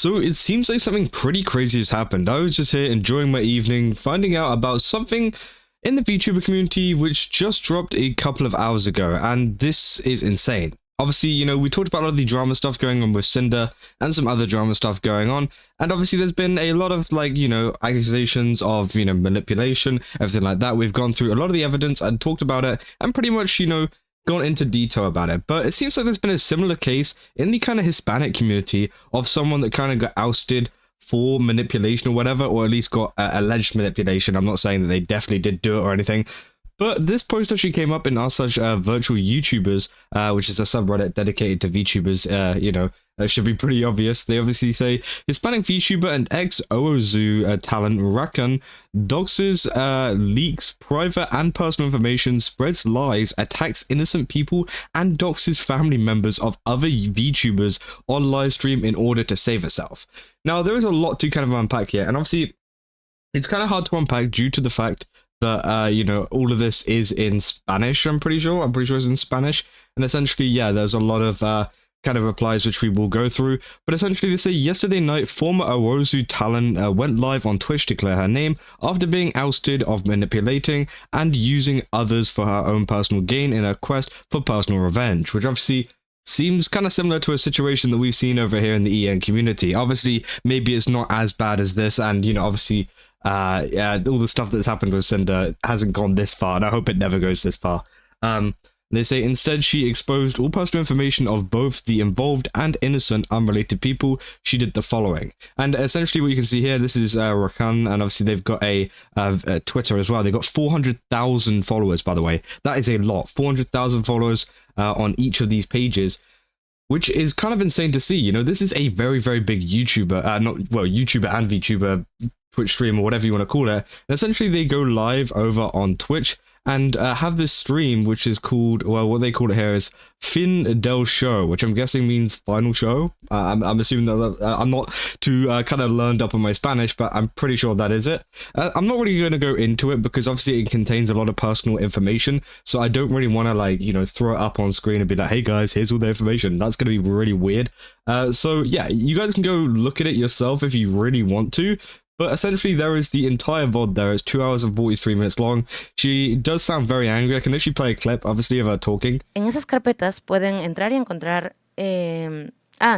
So it seems like something pretty crazy has happened. I was just here enjoying my evening, finding out about something in the VTuber community which just dropped a couple of hours ago, and this is insane. Obviously, you know, we talked about a lot of the drama stuff going on with Sinder and some other drama stuff going on, and obviously there's been a lot of, like, you know, accusations of, you know, manipulation, everything like that. We've gone through a lot of the evidence and talked about it, and pretty much, you know, gone into detail about it. But it seems like there's been a similar case in the kind of Hispanic community of someone that kind of got ousted for manipulation or whatever, or at least got alleged manipulation. I'm not saying that they definitely did do it or anything. But this post actually came up in r/virtual YouTubers, which is a subreddit dedicated to VTubers. You know, that should be pretty obvious. They obviously say Hispanic VTuber and ex-Owozu talent Rakkun doxes, leaks private and personal information, spreads lies, attacks innocent people, and doxes family members of other VTubers on livestream in order to save herself. Now, there is a lot to kind of unpack here, and obviously, it's kind of hard to unpack due to the fact that, you know, all of this is in Spanish, I'm pretty sure it's in Spanish, and essentially, yeah, there's a lot of, kind of replies which we will go through, but essentially they say, yesterday night, former Owozu talent went live on Twitch to clear her name after being ousted of manipulating and using others for her own personal gain in a quest for personal revenge, which obviously seems kind of similar to a situation that we've seen over here in the EN community. Obviously, maybe it's not as bad as this, and, you know, obviously, yeah, all the stuff that's happened with Cinder hasn't gone this far, and I hope it never goes this far. They say instead she exposed all personal information of both the involved and innocent unrelated people. She did the following, and essentially what you can see here, this is Rakkun, and obviously they've got a Twitter as well. They've got 400,000 followers, by the way. That is a lot. 400,000 followers on each of these pages, which is kind of insane to see. You know, this is a very, very big YouTuber, YouTuber and VTuber, Twitch stream, or whatever you want to call it. And essentially they go live over on Twitch and have this stream, which is called, well, what they call it here is Fin del Show, which I'm guessing means final show. I'm assuming that I'm not too kind of learned up on my Spanish, but I'm pretty sure that is it. I'm not really going to go into it because obviously it contains a lot of personal information, so I don't really want to, like, you know, throw it up on screen and be like, hey guys, here's all the information. That's going to be really weird. So yeah, you guys can go look at it yourself if you really want to. But essentially, there is the entire VOD there. It's 2 hours and 43 minutes long. She does sound very angry. I can literally play a clip, obviously, of her talking. En esas carpetas pueden entrar y encontrar...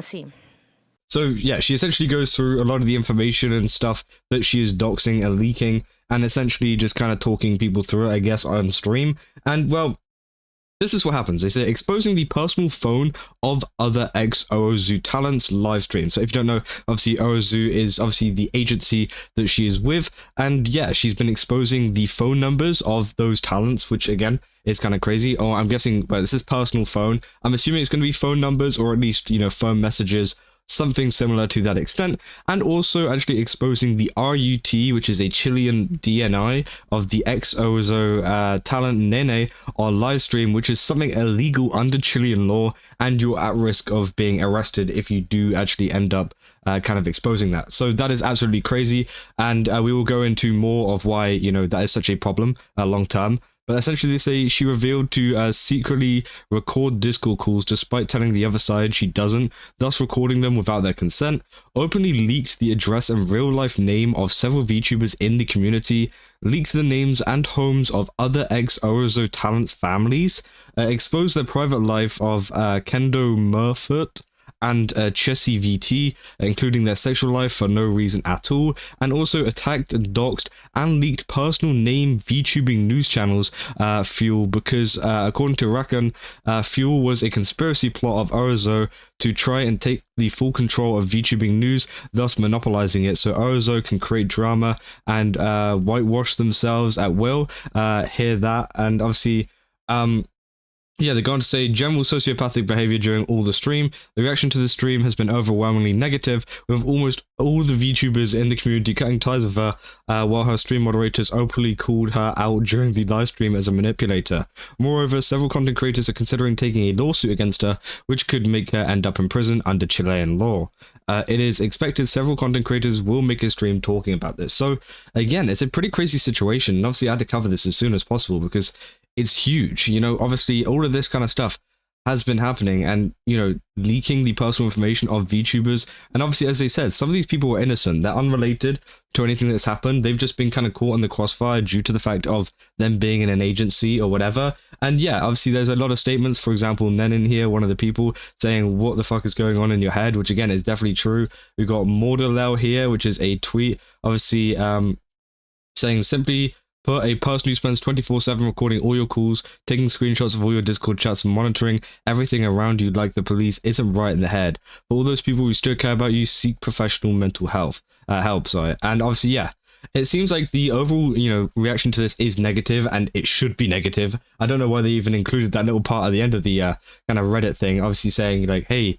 sí. So, yeah, she essentially goes through a lot of the information and stuff that she is doxing and leaking, and essentially just kind of talking people through it, I guess, on stream. And, well, this is what happens. They say exposing the personal phone of other ex-Owozu talents live stream. So if you don't know, obviously Owozu is obviously the agency that she is with, and yeah, she's been exposing the phone numbers of those talents, which again is kind of crazy. Or I'm guessing, well, this is personal phone. I'm assuming it's going to be phone numbers, or at least, you know, phone messages, something similar to that extent, and also actually exposing the RUT, which is a Chilean DNI of the ex-Owozu talent Nene on live stream, which is something illegal under Chilean law, and you're at risk of being arrested if you do actually end up kind of exposing that. So that is absolutely crazy, and we will go into more of why, you know, that is such a problem long term. But essentially they say she revealed to secretly record Discord calls despite telling the other side she doesn't, thus recording them without their consent, openly leaked the address and real-life name of several VTubers in the community, leaked the names and homes of other ex-Owozu talents' families, exposed the private life of Kendomurft and Chessy VT, including their sexual life for no reason at all, and also attacked, doxed, and leaked personal name VTubing news channels, Fuel, because according to Rakkun, Fuel was a conspiracy plot of Owozu to try and take the full control of VTubing news, thus monopolizing it, so Owozu can create drama and whitewash themselves at will. Hear that, and obviously, yeah, they're going to say general sociopathic behavior during all the stream. The reaction to the stream has been overwhelmingly negative, with almost all the VTubers in the community cutting ties with her, while her stream moderators openly called her out during the live stream as a manipulator. Moreover, several content creators are considering taking a lawsuit against her, which could make her end up in prison under Chilean law. It is expected several content creators will make a stream talking about this. So, again, it's a pretty crazy situation, and obviously I had to cover this as soon as possible because it's huge. You know, obviously all of this kind of stuff has been happening, and leaking the personal information of VTubers. And obviously, as they said, some of these people were innocent, they're unrelated to anything that's happened. They've just been kind of caught in the crossfire due to the fact of them being in an agency or whatever. And yeah, obviously there's a lot of statements, for example, Nene in here, one of the people, saying what the fuck is going on in your head, which again is definitely true. We've got MordoLeL here, which is a tweet obviously saying simply put, a person who spends 24/7 recording all your calls, taking screenshots of all your Discord chats, and monitoring everything around you like the police isn't right in the head. For all those people who still care about you, seek professional mental help. And obviously, yeah, it seems like the overall, reaction to this is negative, and it should be negative. I don't know why they even included that little part at the end of the kind of Reddit thing, obviously saying like, hey,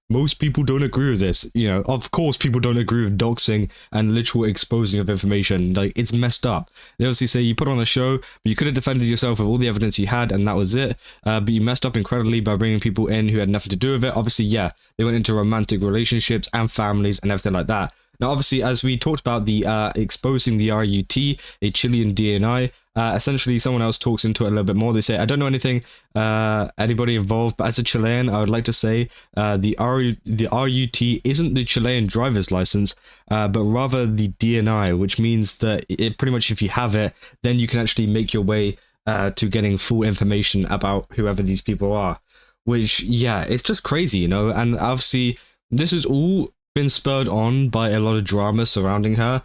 most people don't agree with this. Of course people don't agree with doxing and literal exposing of information. Like, it's messed up. They obviously say you put on a show, but you could have defended yourself with all the evidence you had, and that was it. But you messed up incredibly by bringing people in who had nothing to do with it. Obviously, yeah, they went into romantic relationships and families and everything like that. Now, obviously, as we talked about the exposing the RUT, a Chilean DNI, essentially someone else talks into it a little bit more. They say, I don't know anything, anybody involved, but as a Chilean, I would like to say the RUT isn't the Chilean driver's license, but rather the DNI, which means that it pretty much, if you have it, then you can actually make your way to getting full information about whoever these people are. Which, yeah, it's just crazy, and obviously this is all been spurred on by a lot of drama surrounding her,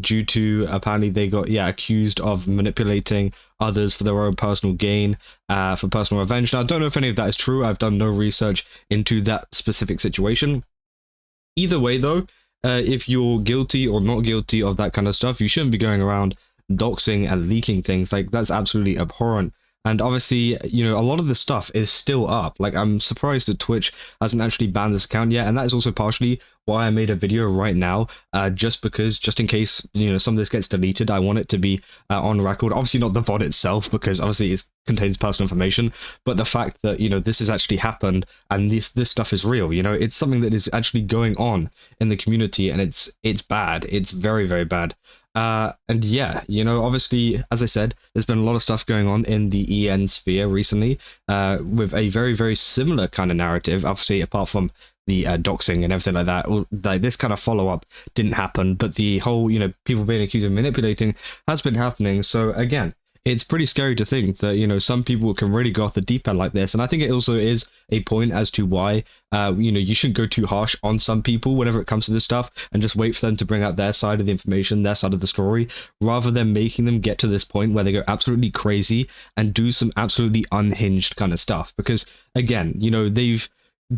due to apparently they got accused of manipulating others for their own personal gain, for personal revenge. Now, I don't know if any of that is true. I've done no research into that specific situation. Either way, though, if you're guilty or not guilty of that kind of stuff, you shouldn't be going around doxing and leaking things. Like, that's absolutely abhorrent. And obviously, a lot of this stuff is still up. Like, I'm surprised that Twitch hasn't actually banned this account yet. And that is also partially why I made a video right now, just in case, some of this gets deleted, I want it to be on record. Obviously not the VOD itself, because obviously it contains personal information, but the fact that, this has actually happened and this stuff is real, it's something that is actually going on in the community, and it's bad. It's very, very bad. And yeah, obviously, as I said, there's been a lot of stuff going on in the EN sphere recently, with a very, very similar kind of narrative, obviously, apart from the doxing and everything like that. Like, this kind of follow-up didn't happen, but the whole, people being accused of manipulating has been happening. So again, it's pretty scary to think that, some people can really go off the deep end like this. And I think it also is a point as to why, you shouldn't go too harsh on some people whenever it comes to this stuff, and just wait for them to bring out their side of the information, their side of the story, rather than making them get to this point where they go absolutely crazy and do some absolutely unhinged kind of stuff. Because again, they've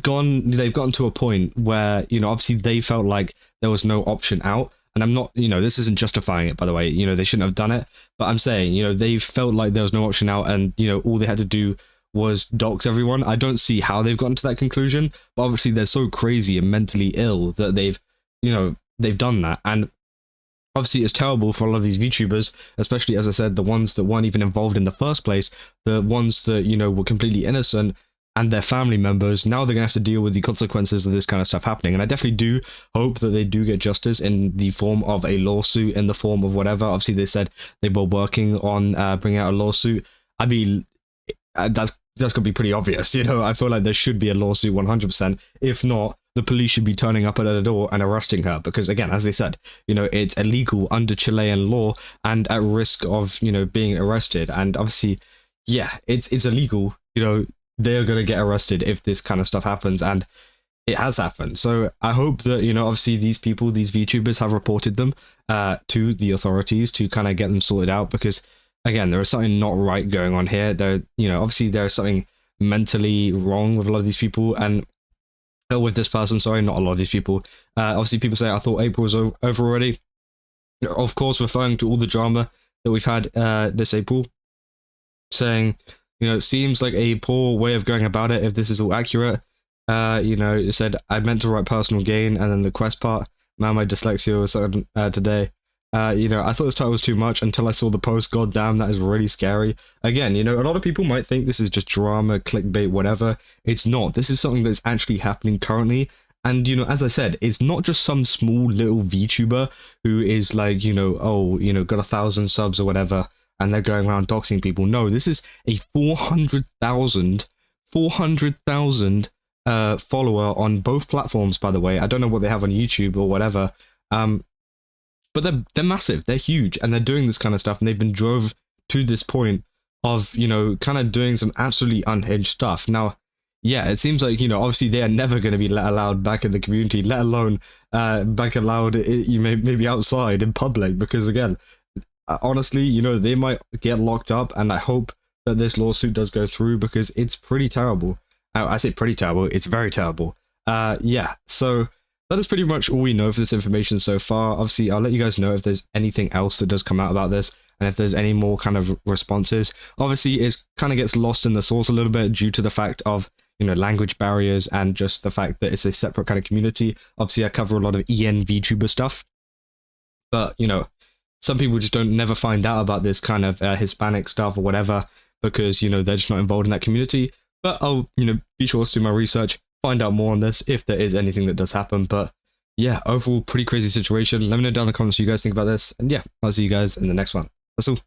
gotten to a point where, obviously they felt like there was no option out. And I'm not, this isn't justifying it, by the way, they shouldn't have done it, but I'm saying, they felt like there was no option out, and, all they had to do was dox everyone. I don't see how they've gotten to that conclusion, but obviously they're so crazy and mentally ill that they've done that. And obviously it's terrible for a lot of these VTubers, especially, as I said, the ones that weren't even involved in the first place, the ones that, were completely innocent, and their family members. Now they're going to have to deal with the consequences of this kind of stuff happening. And I definitely do hope that they do get justice in the form of a lawsuit, in the form of whatever. Obviously, they said they were working on bringing out a lawsuit. I mean, that's going to be pretty obvious. I feel like there should be a lawsuit 100%. If not, the police should be turning up at her door and arresting her. Because again, as they said, it's illegal under Chilean law and at risk of, being arrested. And obviously, yeah, it's illegal, they're going to get arrested if this kind of stuff happens, and it has happened. So I hope that, obviously these people, these VTubers, have reported them to the authorities to kind of get them sorted out, because again, there is something not right going on here. Obviously there's something mentally wrong with a lot of these people, and with this person, sorry, not a lot of these people. Obviously people say, I thought April was over already. Of course, referring to all the drama that we've had this April, saying, it seems like a poor way of going about it if this is all accurate. It said, I meant to write personal gain, and then the quest part, man, my dyslexia was something today. I thought this title was too much until I saw the post. God damn, that is really scary. Again, a lot of people might think this is just drama, clickbait, whatever. It's not. This is something that's actually happening currently. And, as I said, it's not just some small little VTuber who is like, got 1,000 subs or whatever, and they're going around doxing people. No, this is a 400,000 400,000 follower on both platforms, by the way. I don't know what they have on YouTube or whatever. But they're massive, they're huge, and they're doing this kind of stuff, and they've been drove to this point of, you know, kind of doing some absolutely unhinged stuff. Now, yeah, it seems like, you know, obviously they are never going to be let allowed back in the community, let alone back allowed, you maybe outside in public, because again, honestly, you know, they might get locked up, and I hope that this lawsuit does go through, because it's pretty terrible. I say pretty terrible, it's very terrible. Yeah, so that is pretty much all we know for this information so far. Obviously, I'll let you guys know if there's anything else that does come out about this, and if there's any more kind of responses. Obviously, it kind of gets lost in the source a little bit due to the fact of, you know, language barriers and just the fact that it's a separate kind of community. Obviously, I cover a lot of EN VTuber stuff, but, you know, some people just don't never find out about this kind of Hispanic stuff or whatever, because, you know, they're just not involved in that community. But I'll, you know, be sure to do my research, find out more on this if there is anything that does happen. But yeah, overall, pretty crazy situation. Let me know down in the comments what you guys think about this. And yeah, I'll see you guys in the next one. That's all.